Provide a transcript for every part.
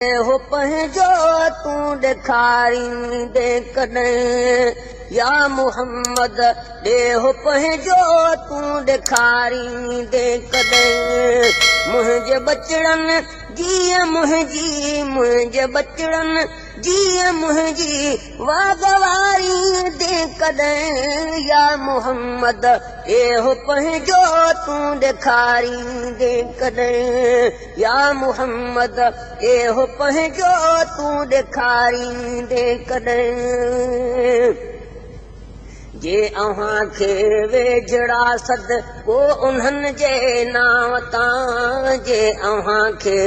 हो पंहिंजो तूं ॾेखारींदे कॾहिं या मुहम्मद ॾे हो पंहिंजो तूं ॾेखारींदे कॾहिं मुंहिंजे बचड़नि जीअं मुंहिंजे बचड़नि जीअं मुंहिंजी वागवारी दे कॾहिं या मुहम्मद ॾे हो पंहिंजो तूं ॾेखारींदे कॾहिं या मुहम्मद ॾे हो पंहिंजो तूं ॾेखारींदे कॾहिं जे अव्हां खे वेझड़ा सद को उन्हनि जे नाव तां जे अव्हां खे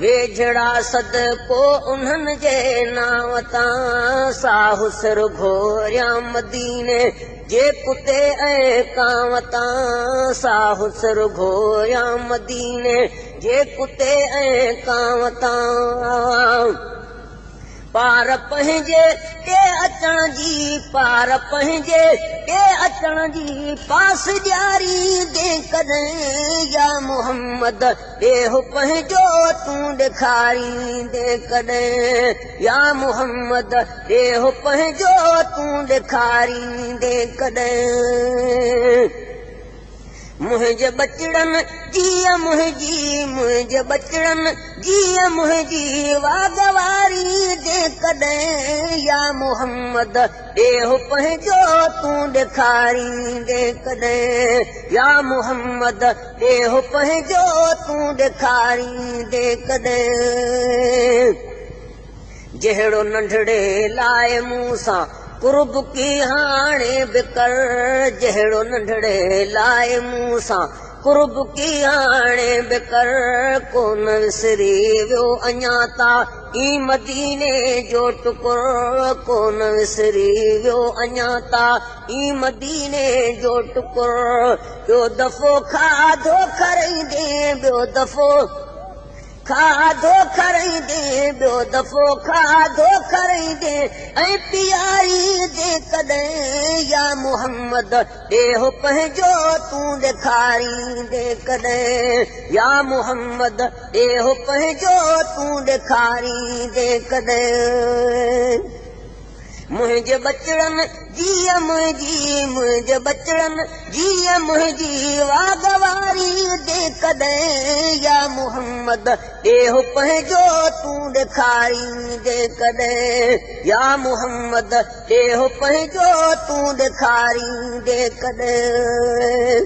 वेझड़ा सद को उन्हनि जे नाव तां साहुसर घोरिया मदीने जे कुते ऐं कांव तां साहुसर घोरिया मदीने जे कुते ऐं कांव तां पार पंहिंजे के अचण जी पार पंहिंजे के अचण जी पास ॾियारी दे कॾहिं या मुहम्मद ॾे हो पंहिंजो तूं ॾेखारींदे कॾहिं या मुहम्मद ॾे हो पंहिंजो तूं ॾेखारींदे कॾहिं मुंहिंजे बचड़नि जीअं मुंहिंजे बचड़नि जीअं मुंहिंजी वागवारी दे कॾहिं या मुहम्मद ॾे हो पंहिंजो तूं ॾेखारींदे कॾहिं या मुहम्मद ॾे हो पंहिंजो तूं ॾेखारींदे कॾहिं जहिड़ो नंढड़े लाइ मूं सां कुर्ब की हाणे बिकर जहिड़ो नंढड़े लाइ मूं सां कुर्ब की हाणे बिकर कोन विसरी वियो अञा ता ई मदीने जो टुकुर कोन विसरी वियो अञा ता ई मदीने जो टुकुर ॿियो दफ़ो खाधो खाराईंदे ॿियो दफ़ो खाधो खाराईंदे ॿियो दफ़ो खाधो खाराईंदे ऐं पीआरी दे कॾहिं या मुहम्मद ॾे हो पंहिंजो तूं ॾेखारींदे कॾहिं या मुहम्मद ॾे हो पंहिंजो तूं ॾेखारींदे कॾहिं मुंहिंजे बचड़नि जीअं मुंहिंजे बचड़नि जीअं मुंहिंजी वागवारी दे कॾहिं या मुहम्मद ॾे हो पंहिंजो तूं ॾेखारींदे कॾहिं या मुहम्मद ॾे हो पंहिंजो तूं ॾेखारींदे कॾहिं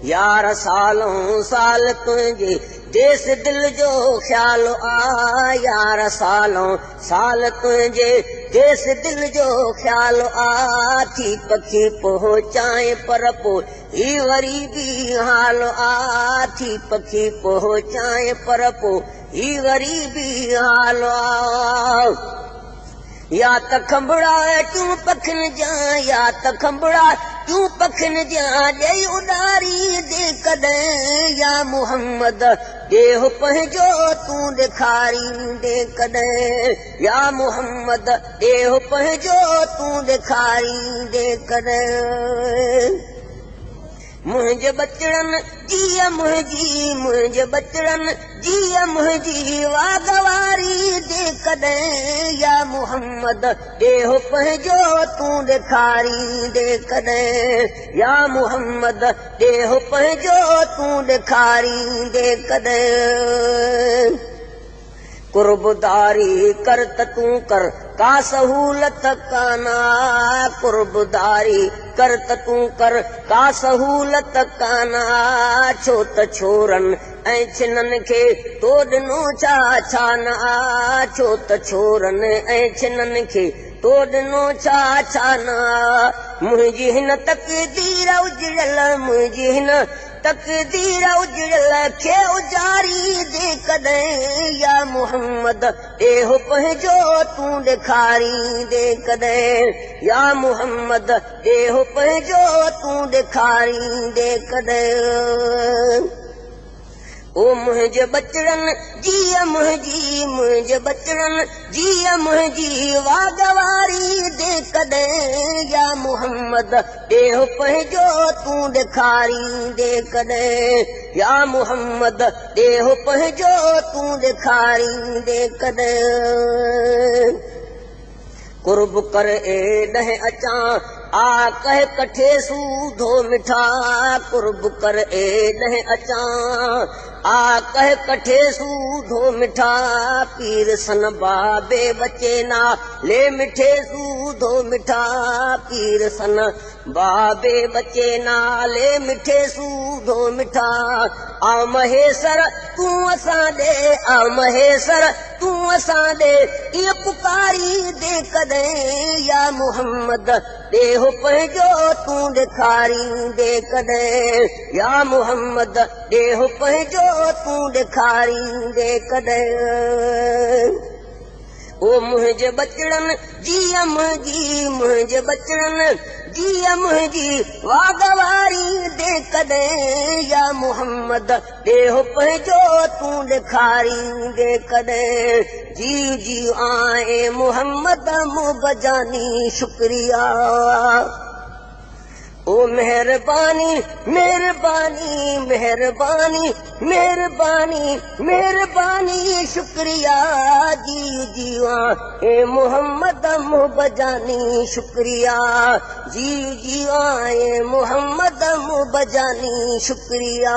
यार सालों साल तुंहिंजे देस दिल जो ख़्याल आ यार सालों साल तुंहिंजे देस दिल जो ख़्याल आ थी पखी पहुचाए पर पोइ ही वरी बि हाल आ थी पखी पहुचाए पर पोइ ही वरी बि हाल आ या त खंभड़ा तूं पखिन जा या त खंभड़ा तूं पखिन जा ॾेई उॾारी दे कॾहिं या मुहम्मद ॾे हो पंहिंजो तूं ॾेखारींदे कॾहिं या मुहम्मद ॾे हो पंहिंजो तूं ॾेखारींदे कॾहिं मुंहिंजे बचड़नि जीअं मुंहिंजे बचड़नि जीअं मुंहिंजी वागवारी दे कॾहिं या मुहम्मद ॾे हो पंहिंजो तूं ॾेखारींदे कॾहिं या मुहम्मद ॾे हो पंहिंजो तूं ॾेखारींदे कॾहिं कुर्बदारी कर त तूं कर का सहूलत काना कुर्बदारी कर त तूं कर का सहूलत काना छो त छोरनि ऐं छिननि खे तो ॾिनो छा छा न आ छो त छोरनि ऐं छिननि खे तो ॾिनो छा छा न मुंहिंजी हिन तक़दीर उजड़ियल मुंहिंजी हिन तक़दीर उजड़ियल खे उजारी दे कॾहिं या मुहम्मद ॾे हो पंहिंजो तूं ॾेखारींदे कॾहिं या मुहम्मद ॾे हो पंहिंजो तूं ॾेखारींदे कॾहिं ओ मुंहिंजे बचड़नि जीअं मुंहिंजी मुंहिंजे बचड़नि जीअ मुंहिंजी वागवारी दे कॾहिं या मोहम्मद ॾेहो पंहिंजो तूं ॾेखारी दे कॾहिं या मोहम्मद ॾेहो पंहिंजो तूं ॾेखारी दे कॾहिं कुर्ब कर ॾह अचां आ कह कठे सूधो मिठा कुर्ब कर ॾह अचां आ कह कठे सूधो मिठा पीर सन बाबे बचे ना ले मिठे सूधो मिठा पीर सन बाबे बचे नाले मिठे सूधो मिठा आ महेसर तूं असां ॾे आ महेसर तूं असां ॾे इहा पुकारी दे कॾहिं या मोहम्मद ॾेहो पंहिंजो तूं ॾेखारी दे कॾहिं या मोहम्मद ॾेहो पंहिंजो तूं ॾेखारी दे कॾहिं ओ मुंहिंजे बचड़नि जीअ मुंहिंजे बचड़नि जीअ मुंहिंजी वागवारी दे कॾहिं या मोहम्मद ॾेहो पंहिंजो तूं ॾेखारी दे कॾहिं जी जी आए मोहम्मद मुबजानी शुक्रिया ओ मेहरबानी मेहरबानी मेहरबानी मेहरबानी मेहरबानी शुक्रिया जी जीवा ए मोहम्मद मुबजानी शुक्रिया जी जीवा ए मोहम्मद मुबजानी शुक्रिया